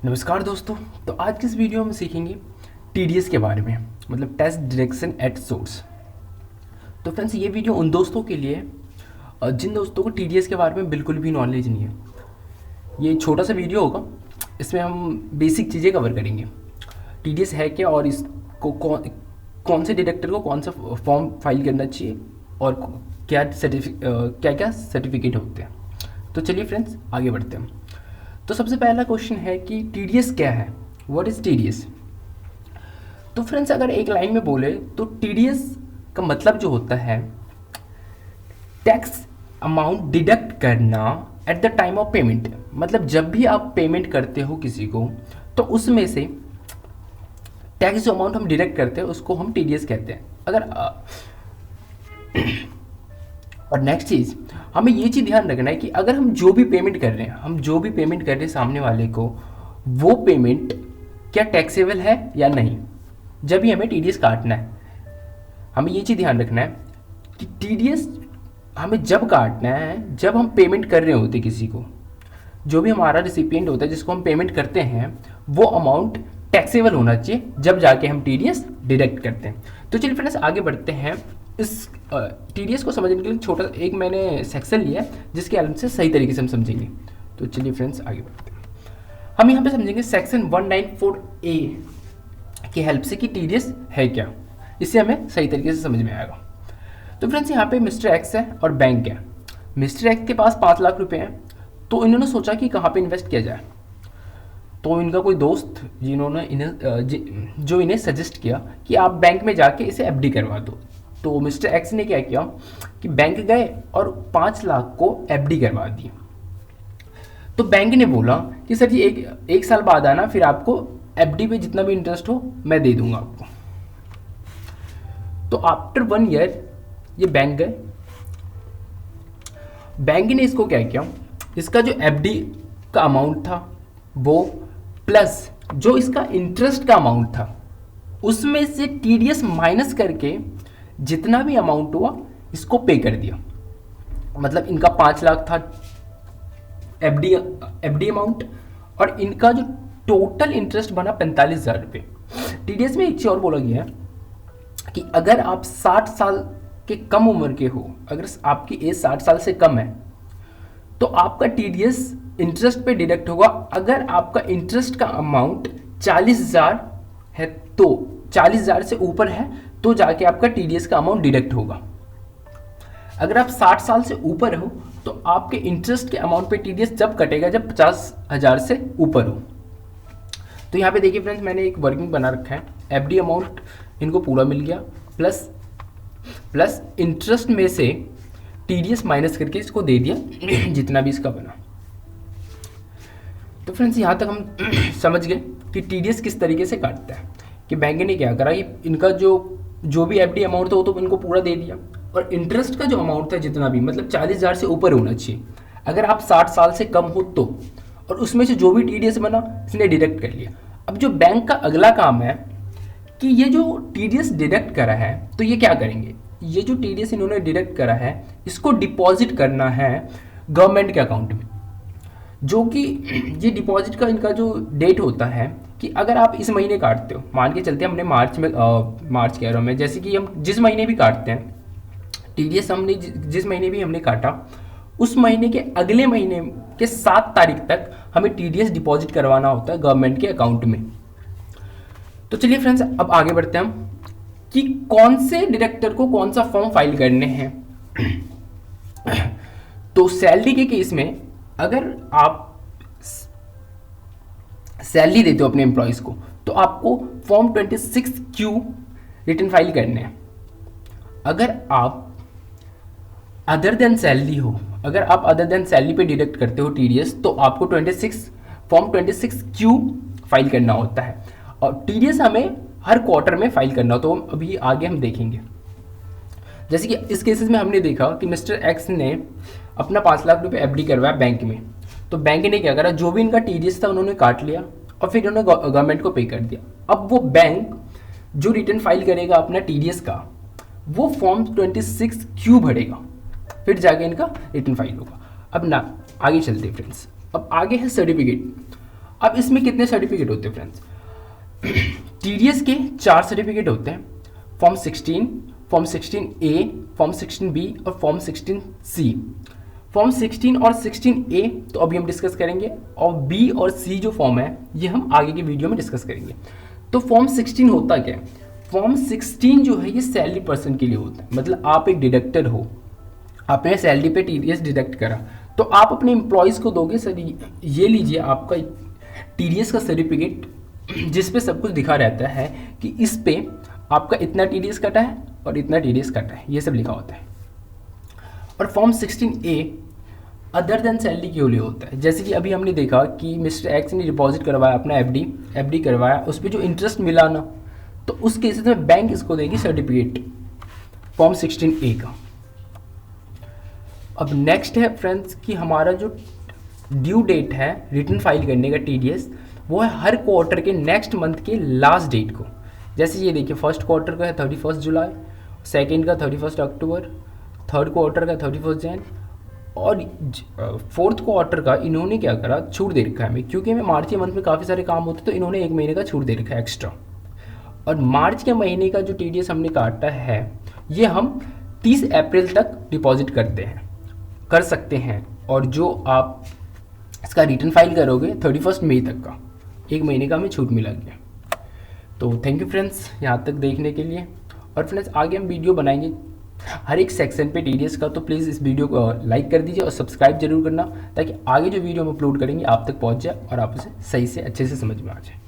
नमस्कार दोस्तों। तो आज की इस वीडियो में सीखेंगे टीडीएस के बारे में, मतलब टेस्ट डिडक्शन एट सोर्स। तो फ्रेंड्स, ये वीडियो उन दोस्तों के लिए जिन दोस्तों को टीडीएस के बारे में बिल्कुल भी नॉलेज नहीं है। ये छोटा सा वीडियो होगा, इसमें हम बेसिक चीज़ें कवर करेंगे। टीडीएस है क्या और इसको कौन से डिडक्टर को कौन सा फॉर्म फाइल करना चाहिए और क्या क्या सर्टिफिकेट होते हैं। तो चलिए फ्रेंड्स, आगे बढ़ते हैं। तो सबसे पहला क्वेश्चन है कि टीडीएस क्या है, व्हाट इज टीडीएस। तो फ्रेंड्स, अगर एक लाइन में बोले तो टीडीएस का मतलब जो होता है, टैक्स अमाउंट डिडक्ट करना at the time of payment. मतलब जब भी आप पेमेंट करते हो किसी को, तो उसमें से टैक्स जो अमाउंट हम डिडक्ट करते हैं उसको हम टीडीएस कहते हैं। और नेक्स्ट चीज़, हमें ये चीज़ ध्यान रखना है कि अगर हम जो भी पेमेंट कर रहे हैं सामने वाले को, वो पेमेंट क्या टैक्सेबल है या नहीं, जब भी हमें टीडीएस काटना है। हमें ये चीज़ ध्यान रखना है कि टीडीएस हमें जब काटना है जब हम पेमेंट कर रहे होते किसी को। जो भी हमारा रिसिपिएंट होता है जिसको हम पेमेंट करते हैं, वो अमाउंट टैक्सेबल होना चाहिए, जब जाके हम टीडीएस डिडक्ट करते हैं। तो चलिए फ्रेंड्स, आगे बढ़ते हैं। इस टीडीएस को समझने के लिए छोटा एक मैंने सेक्शन लिया है जिसके हेल्प से सही तरीके से हम समझेंगे। तो चलिए फ्रेंड्स, आगे बढ़ते हैं। हम यहाँ पे समझेंगे सेक्शन 194A की हेल्प से कि टीडीएस है क्या। इससे हमें सही तरीके से समझ में आएगा। तो फ्रेंड्स, यहाँ पे मिस्टर एक्स है और बैंक है। मिस्टर एक्स के पास 5 लाख रुपए हैं, तो इन्होंने सोचा कि कहाँ पे इन्वेस्ट किया जाए। तो इनका कोई दोस्त जो इन्हें सजेस्ट किया कि आप बैंक में जाके इसे एफडी करवा दो। तो मिस्टर एक्स ने क्या किया कि बैंक गए और 5 लाख को एफडी करवा दी। तो बैंक ने बोला कि सर जी एक साल बाद आना, फिर आपको एफडी पे जितना भी इंटरेस्ट हो मैं दे दूंगा आपको। तो आफ्टर 1 ईयर ये बैंक गए। बैंक ने इसको क्या किया, इसका जो एफडी का अमाउंट था वो प्लस जो इसका इंटरेस्ट का अमाउंट था, उसमें से टीडीएस माइनस करके जितना भी अमाउंट हुआ इसको पे कर दिया। मतलब इनका 5 लाख था एफडी अमाउंट, और इनका जो टोटल इंटरेस्ट बना 45,000 रुपये। टीडीएस में एक चीज और बोला गया है कि अगर आप 60 साल के कम उम्र के हो, अगर आपकी एज 60 साल से कम है, तो आपका टीडीएस इंटरेस्ट पे डिडक्ट होगा। अगर आपका इंटरेस्ट का अमाउंट 40,000 है, तो 40,000 से ऊपर है तो जाके आपका टीडीएस का अमाउंट डिडक्ट होगा। अगर आप 60 साल से ऊपर हो तो आपके इंटरेस्ट के अमाउंट पे टीडीएस जब कटेगा जब 50,000 से ऊपर हो। तो यहाँ पे देखिए फ्रेंड्स, मैंने एक वर्किंग बना रखा है। एफडी अमाउंट इनको पूरा मिल गया, प्लस इंटरेस्ट में से टीडीएस माइनस करके इसको दे दिया जितना भी इसका बना। तो फ्रेंड्स, यहाँ तक हम समझ गए कि टीडीएस किस तरीके से काटता है। कि बैंक ने क्या करा कि इनका जो भी एफडी अमाउंट था वो तो इनको पूरा दे दिया, और इंटरेस्ट का जो अमाउंट था जितना भी, मतलब 40,000 से ऊपर होना चाहिए अगर आप 60 साल से कम हो तो, और उसमें से जो भी टीडीएस बना इसने डिडक्ट कर लिया। अब जो बैंक का अगला काम है कि ये जो टीडीएस डिडक्ट करा है, तो ये क्या करेंगे, ये जो टीडीएस इन्होंने डिडक्ट करा है इसको डिपॉजिट करना है गवर्नमेंट के अकाउंट में। जो कि ये डिपॉजिट का इनका जो डेट होता है कि अगर आप इस महीने काटते हो, मान के चलते हैं हमने मार्च कह रहा हूँ मैं, जैसे कि हम जिस महीने भी काटते हैं टीडीएस, हमने जिस महीने भी हमने काटा, उस महीने के अगले महीने के 7 तारीख तक हमें टीडीएस डिपॉजिट करवाना होता है गवर्नमेंट के अकाउंट में। तो चलिए फ्रेंड्स, अब आगे बढ़ते हैं हम कि कौन से डिडक्टर को कौन सा फॉर्म फाइल करने हैं। तो सैलरी के केस में अगर आप सैलरी देते हो अपने एम्प्लॉयज़ को, तो आपको फॉर्म 26Q रिटर्न फाइल करने हैं। अगर आप अदर देन सैलरी हो, अगर आप अदर देन सैलरी पे डिडक्ट करते हो टीडीएस, तो आपको फॉर्म 26Q फाइल करना होता है। और टीडीएस हमें हर क्वार्टर में फाइल करना होता है। तो अभी आगे हम देखेंगे। जैसे कि इस केसेस में हमने देखा कि मिस्टर एक्स ने अपना 5 लाख रुपए एफडी करवाया बैंक में। तो बैंक ने क्या करा, जो भी इनका टीडीएस था उन्होंने काट लिया और फिर उन्होंने गवर्नमेंट को पे कर दिया। अब वो बैंक जो रिटर्न फाइल करेगा अपना टीडीएस का, वो फॉर्म 26Q भरेगा, फिर जाके इनका रिटर्न फाइल होगा। अब ना आगे चलते हैं फ्रेंड्स। अब आगे है सर्टिफिकेट। अब इसमें कितने सर्टिफिकेट होते हैं फ्रेंड्स? टीडीएस के 4 सर्टिफिकेट होते हैं, form 16, form 16A, form 16B और फॉर्म 16C। फॉर्म 16 और 16A तो अभी हम डिस्कस करेंगे, और B और C जो फॉर्म है ये हम आगे की वीडियो में डिस्कस करेंगे। तो फॉर्म 16 होता क्या है? फॉर्म 16 जो है ये सैलरी पर्सन के लिए होता है, मतलब आप एक डिडक्टर हो, आपने सैलरी पे टीडीएस डिडक्ट करा, तो आप अपने एम्प्लॉयज़ को दोगे सर ये लीजिए आपका टीडीएस का सर्टिफिकेट, जिस पे सब कुछ दिखा रहता है कि इस पे आपका इतना टीडीएस कटा है और इतना टीडीएस कटा है, ये सब लिखा होता है। और form 16A other than salary के लिए होता है, जैसे कि अभी हमने देखा कि मिस्टर एक्स ने डिपॉजिट करवाया अपना एफडी करवाया, उस पर जो इंटरेस्ट मिला ना, तो उस केसेस में बैंक इसको देगी सर्टिफिकेट फॉर्म 16A का। अब नेक्स्ट है फ्रेंड्स कि हमारा जो ड्यू डेट है रिटर्न फाइल करने का टीडीएस, वो है हर क्वार्टर के नेक्स्ट मंथ के लास्ट डेट को। जैसे ये देखिए, फर्स्ट क्वार्टर का है 31 जुलाई, सेकेंड का 31 अक्टूबर, थर्ड क्वार्टर का 31 जैन, और फोर्थ क्वार्टर का इन्होंने क्या करा, छूट दे रखा है हमें, क्योंकि हमें मार्च के मंथ में काफ़ी सारे काम होते तो इन्होंने 1 महीने का छूट दे रखा है एक्स्ट्रा। और मार्च के महीने का जो टीडीएस हमने काटा है ये हम 30 अप्रैल तक डिपॉजिट कर सकते हैं, और जो आप इसका रिटर्न फाइल करोगे 31 मई तक का, 1 महीने का हमें छूट मिला गया। तो थैंक यू फ्रेंड्स यहाँ तक देखने के लिए। और फ्रेंड्स आगे हम वीडियो बनाएंगे हर एक सेक्शन पे टीडीएस का, तो प्लीज़ इस वीडियो को लाइक कर दीजिए और सब्सक्राइब जरूर करना, ताकि आगे जो वीडियो हम अपलोड करेंगे आप तक पहुँच जाए और आप उसे सही से अच्छे से समझ में आ जाए।